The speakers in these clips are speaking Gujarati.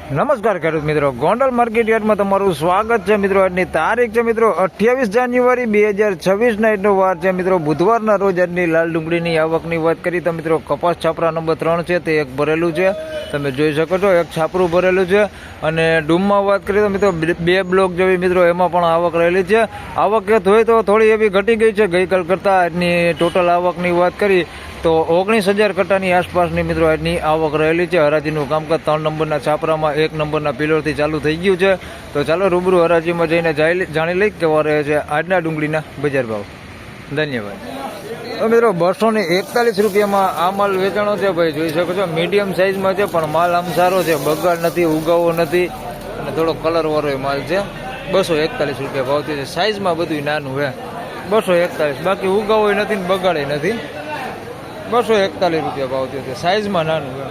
નમસ્કાર ખેડૂત મિત્રો, ગોંડલ માર્કેટ યાર્ડમાં તમારું સ્વાગત છે મિત્રો. આજની તારીખ છે મિત્રો 28 જાન્યુઆરી 2026 ના આજનો વાર છે મિત્રો બુધવારના રોજ. આજની લાલ ડુંગળીની આવકની વાત કરી તો મિત્રો કપાસ છાપરા નંબર 3 છે તે એક ભરેલું છે, તમે જોઈ શકો છો, એક છાપરું ભરેલું છે. અને ડૂમમાં વાત કરીએ તો મિત્રો 2 બ્લોક જેવી મિત્રો એમાં પણ આવક રહેલી છે. આવક હોય તો થોડી એવી ઘટી ગઈ છે ગઈકાલ કરતાં. આજની ટોટલ આવકની વાત કરી તો 19,000 કટ્ટાની આસપાસની મિત્રો આજની આવક રહેલી છે. હરાજીનું કામકાજ 3 નંબરના છાપરામાં 1 નંબરના પિલરથી ચાલુ થઈ ગયું છે. તો ચાલો રૂબરૂ હરાજીમાં જઈને જાણી લઈ કેવા રહે છે આજના ડુંગળીના બજાર ભાવ. ધન્યવાદ. તો મિત્રો 241 રૂપિયામાં આ માલ વેચાણો છે ભાઈ, જોઈ શકો છો. મીડિયમ સાઇઝમાં છે પણ માલ આમ સારો છે, બગાડ નથી, ઉગાવો નથી અને થોડો કલરવાળો માલ છે. 241 રૂપિયા ભાવ થયો છે. સાઇઝમાં બધું નાનું છે, 241. બાકી ઉગાવો નથી ને બગાડે નથી. 241 રૂપિયા ભાવ થયો છે, સાઇઝમાં નાનું છે.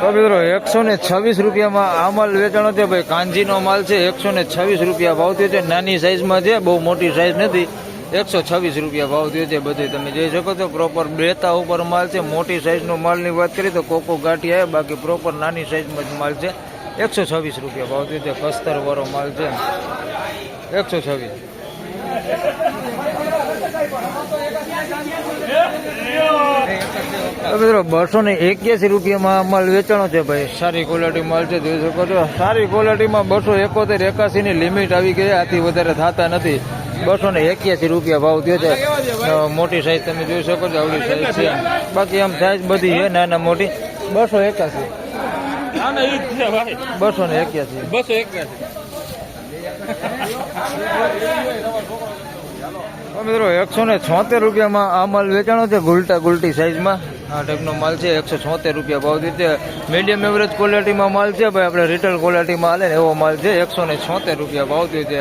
તો મિત્રો 126 રૂપિયામાં આ માલ વેચાણો છે ભાઈ, કાંજીનો માલ છે. 126 રૂપિયા ભાવ થયો છે. નાની સાઇઝમાં છે, બહુ મોટી સાઇઝ નથી. 126 રૂપિયા ભાવ થયો છે. બધું તમે જોઈ શકો છો. પ્રોપર બેતા ઉપર માલ છે. મોટી સાઇઝનો માલની વાત કરીએ તો કોકો ગાંઠી આવે, બાકી પ્રોપર નાની સાઇઝમાં જ માલ છે. 126 રૂપિયા ભાવ થયો છે. કસ્તરવાળો માલ છે. 126. મિત્રો 281 રૂપિયામાં માલ વેચાણો છે ભાઈ. સારી ક્વોલિટી માલ છે, જોઈ શકો છો. સારી ક્વોલિટીમાં 271 81 ની લિમિટ આવી ગઈ, આથી વધારે થતા નથી. 281 રૂપિયા ભાવ થયો છે. મોટી સાઈઝ તમે જોઈ શકો છો, આવડી સાઈઝ છે. બાકી આમ સાઈઝ બધી છે નાના મોટી. 281. 281. મિત્રો 176 રૂપિયામાં આ માલ વેચાણો છે. ગુલટા ગુલટી સાઈઝમાં આ ટાઈપનો માલ છે. 176 રૂપિયા ભાવ છે. મીડિયમ એવરેજ ક્વોલિટીમાં માલ છે ભાઈ, આપણે રિટેલ ક્વોલિટીમાં હાલે ને એવો માલ છે. 176 રૂપિયા ભાવ થયો છે.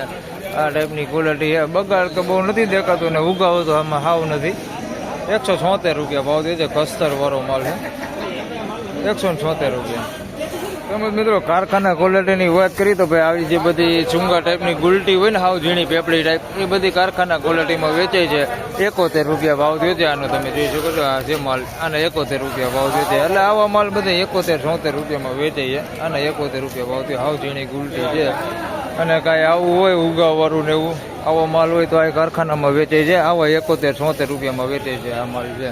આ ટાઈપની ક્વોલિટી છે. બગાડ તો બહુ નથી દેખાતો ને ઉગાવો તો આમાં હાવ નથી. 176 રૂપિયા ભાવ થયો છે. કસ્તરવાળો માલ છે. 176 રૂપિયા. તેમજ મિત્રો કારખાના ક્વોલિટીની વાત કરી તો ભાઈ આવી જે બધી ચુંગા ટાઈપની ગુલટી હોય ને હાવ ઝીણી પેપડી ટાઈપ, એ બધી કારખાના ક્વોલિટીમાં વેચાય છે. 71 રૂપિયા ભાવ થયો છે. આનો તમે જોઈ શકો છો. આ જે માલ આને 71 રૂપિયા ભાવ થયો છે. એટલે આવા માલ બધા 71 76 રૂપિયામાં વેચાય છે. આના 71 રૂપિયા ભાવ થયો. હાવ ઝીણી ગુલટી છે. અને કાંઈ આવું હોય ઉગાવવાળું ને એવું આવો માલ હોય તો આ કારખાનામાં વેચાય છે. આવા 71 76 રૂપિયામાં વેચાય છે આ માલ છે.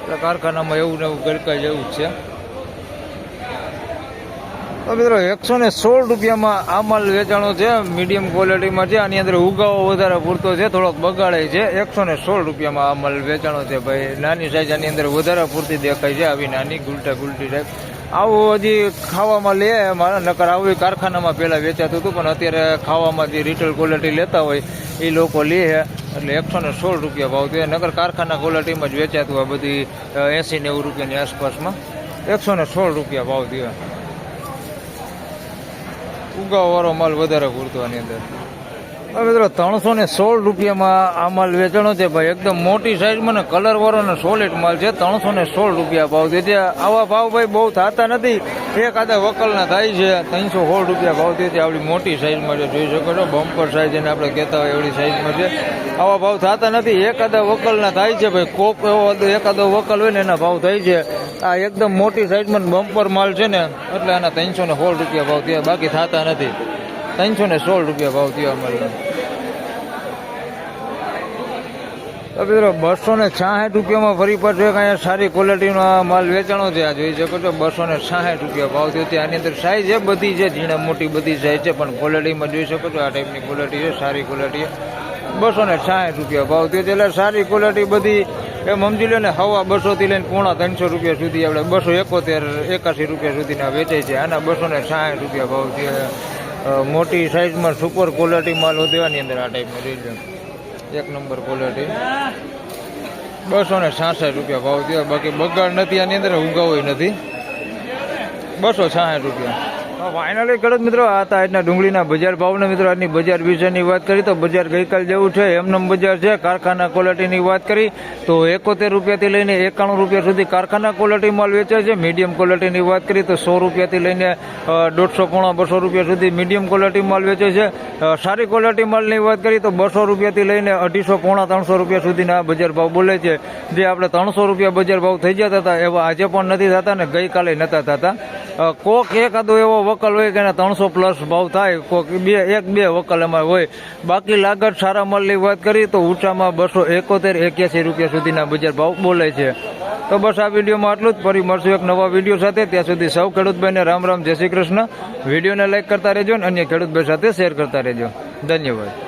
એટલે કારખાનામાં એવું ને એવું ગરકાઈ જેવું જ છે. તો મિત્રો 116 રૂપિયામાં આ માલ વેચાણો છે. મીડિયમ ક્વોલિટીમાં છે. આની અંદર ઉગાવો વધારે પૂરતો છે, થોડોક બગાડે છે. 116 રૂપિયામાં આ માલ વેચાણો છે ભાઈ. નાની સાઈઝ આની અંદર વધારે પૂરતી દેખાય છે, આવી નાની ગુલટા ગુલટી ટાઈપ. આવું હજી ખાવામાં લે મારા, નકર આવું કારખાનામાં પહેલાં વેચાતું હતું, પણ અત્યારે ખાવામાં જે રિટેલ ક્વોલિટી લેતા હોય એ લોકો લે છે. એટલે 116 રૂપિયા ભાવ થયો. નકર કારખાના ક્વોલિટીમાં જ વેચાતું આ બધી 80-90 રૂપિયાની આસપાસમાં. 116 રૂપિયા ભાવ થયો. ઉગાવવાળો માલ વધારે પૂરતો આની અંદર. હવે મિત્રો 316 રૂપિયામાં આ માલ વેચાણો છે ભાઈ. એકદમ મોટી સાઈઝમાં ને કલરવાળો ને સોલિડ માલ છે. 316 રૂપિયા ભાવ છે. આવા ભાવ ભાઈ બહુ થતા નથી, એક આધા વકલના થાય છે. 316 રૂપિયા ભાવ છે. આવડી મોટી સાઈઝમાં છે, જોઈ શકો છો. બમ્પર સાઈઝ એને આપણે કહેતા હોય એવડી સાઈઝમાં છે. આવા ભાવ થતા નથી, એક આધા વકલના થાય છે ભાઈ. કોક એવો એકાદો વકલ હોય ને એના ભાવ થાય છે. આ એકદમ મોટી સાઈઝમાં બમ્પર માલ છે ને, એટલે આના 316 રૂપિયા ભાવ થયા. બાકી થતા નથી. 316 રૂપિયા ભાવ થયો અમારે. તો મિત્રો 266 રૂપિયામાં ફરી પાછો એક અહીંયા સારી ક્વોલિટીનો માલ વેચાણો છે. આ જોઈ શકો છો. 266 રૂપિયા ભાવ થયો છે. આની અંદર સાઈઝ છે બધી છે, ઝીણા મોટી બધી સાઈઝ છે, પણ ક્વોલિટીમાં જોઈ શકો છો આ ટાઈપની ક્વોલિટી છે, સારી ક્વોલિટી. 266 રૂપિયા ભાવ થયો છે. એટલે સારી ક્વોલિટી બધી એમ સમજી લો ને, હવા 200 થી લઈને પોણા 300 રૂપિયા સુધી આપણે 271 81 રૂપિયા સુધીના વેચાય છે. આના 266 રૂપિયા ભાવ થયો. મોટી સાઈઝમાં સુપર ક્વોલિટી માલ હોતો આની અંદર આ ટાઈપનો રીઝન એક નંબર ક્વોલિટી. 266 રૂપિયા ભાવ થયો. બાકી બગાડ નથી આની અંદર, ઉગાવો નથી. 266 રૂપિયા. ફાઇનલી ખેડૂત મિત્રો આ હતા આજના ડુંગળીના બજાર ભાવને. મિત્રો આજની બજાર વિશેની વાત કરી તો બજાર ગઈકાલ જેવું છે એમનેમ બજાર છે. કારખાના ક્વોલિટીની વાત કરી તો 71 રૂપિયાથી લઈને 91 રૂપિયા સુધી કારખાના ક્વોલિટી માલ વેચાય છે. મીડિયમ ક્વોલિટીની વાત કરી તો 100 રૂપિયાથી લઈને 150 પોણા 200 રૂપિયા સુધી મીડિયમ ક્વોલિટી માલ વેચાય છે. સારી ક્વોલિટી માલની વાત કરી તો 200 રૂપિયાથી લઈને 250 પોણા 300 રૂપિયા સુધીના બજાર ભાવ બોલે છે. જે આપણે 300 રૂપિયા બજાર ભાવ થઈ જતા હતા એવા આજે પણ નથી થતા ને ગઈકાલે નહોતા થતા. કોક એકાદો એવો વકલ હોય કે એના 300 પ્લસ ભાવ થાય, કોઈ એક બે વકલ એમાં હોય. બાકી લાગત સારા માલની વાત કરી તો ઊંચામાં 271-81 રૂપિયા સુધીના બજાર ભાવ બોલે છે. તો બસ આ વિડીયોમાં આટલું જ. ફરી મળશું એક નવા વિડીયો સાથે. ત્યાં સુધી સૌ ખેડૂતભાઈને રામ રામ, જય શ્રી કૃષ્ણ. વિડીયોને લાઈક કરતા રહેજો અને અન્ય ખેડૂતભાઈ સાથે શેર કરતા રહેજો. ધન્યવાદ.